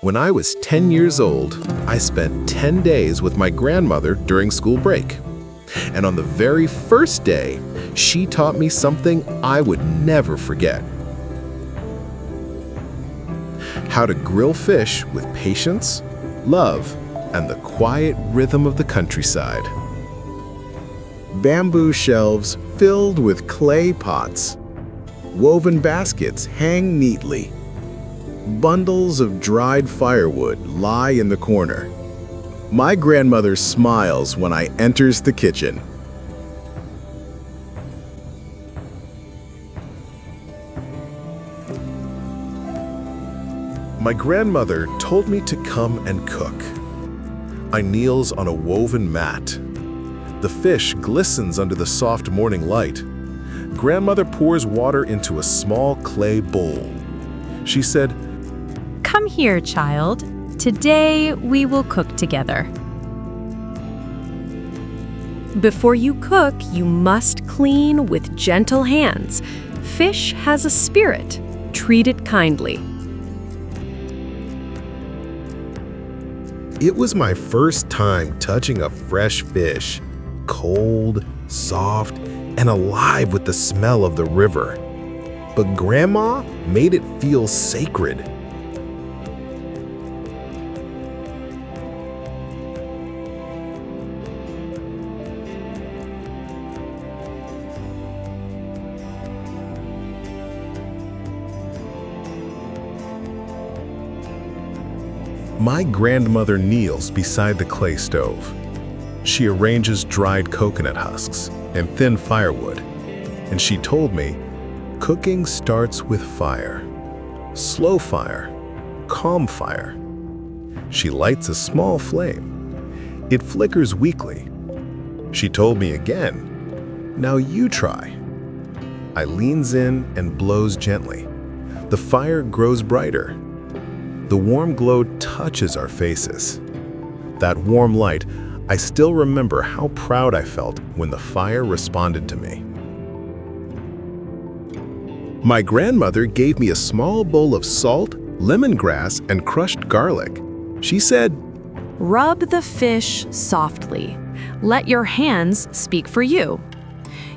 When I was 10 years old, I spent 10 days with my grandmother during school break. And on the very first day, she taught me something I would never forget. How to grill fish with patience, love, and the quiet rhythm of the countryside. Bamboo shelves filled with clay pots. Woven baskets hang neatly. Bundles of dried firewood lie in the corner. My grandmother smiles when I enters the kitchen. My grandmother told me to come and cook. I kneels on a woven mat. The fish glistens under the soft morning light. Grandmother pours water into a small clay bowl. She said, "Come here, child. Today we will cook together." Before you cook, you must clean with gentle hands. Fish has a spirit. Treat it kindly. It was my first time touching a fresh fish, cold, soft, and alive with the smell of the river. But Grandma made it feel sacred. My grandmother kneels beside the clay stove. She arranges dried coconut husks and thin firewood, and she told me, cooking starts with fire. Slow fire, calm fire. She lights a small flame. It flickers weakly. She told me again, now you try. I leans in and blows gently. The fire grows brighter. The warm glow touches our faces. That warm light, I still remember how proud I felt when the fire responded to me. My grandmother gave me a small bowl of salt, lemongrass, and crushed garlic. She said, Rub the fish softly. Let your hands speak for you.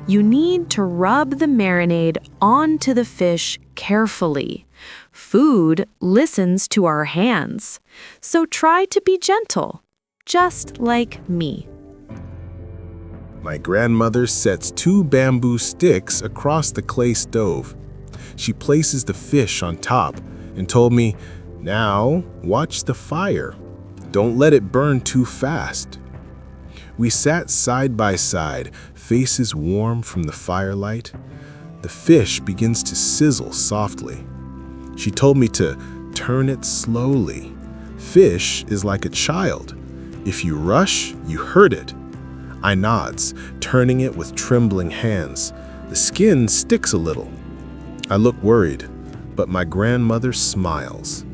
You need to rub the marinade onto the fish carefully. Food listens to our hands, so try to be gentle, just like me. My grandmother sets 2 bamboo sticks across the clay stove. She places the fish on top and told me, now watch the fire. Don't let it burn too fast. We sat side by side, faces warm from the firelight. The fish begins to sizzle softly. She told me to turn it slowly. Fish is like a child. If you rush, you hurt it. I nods, turning it with trembling hands. The skin sticks a little. I look worried, but my grandmother smiles.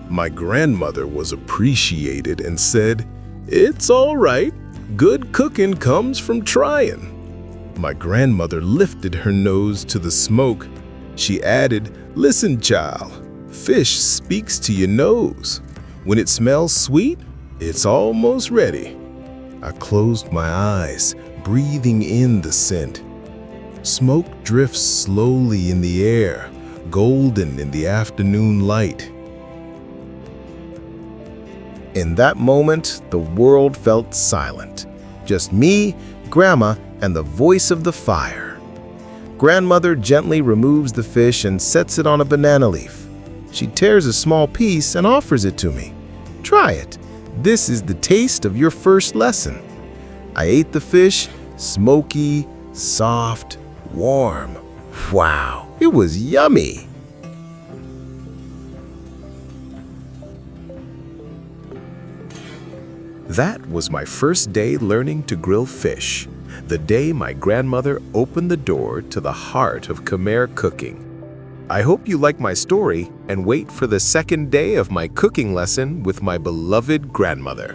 My grandmother was appreciated and said, "It's all right. Good cooking comes from trying." My grandmother lifted her nose to the smoke. She added, "Listen, child, fish speaks to your nose. When it smells sweet, it's almost ready." I closed my eyes, breathing in the scent. Smoke drifts slowly in the air, golden in the afternoon light. In that moment, the world felt silent. Just me, Grandma, and the voice of the fire. Grandmother gently removes the fish and sets it on a banana leaf. She tears a small piece and offers it to me. "Try it. This is the taste of your first lesson." I ate the fish, smoky, soft, warm. Wow, it was yummy. That was my first day learning to grill fish. The day my grandmother opened the door to the heart of Khmer cooking. I hope you like my story and wait for the second day of my cooking lesson with my beloved grandmother.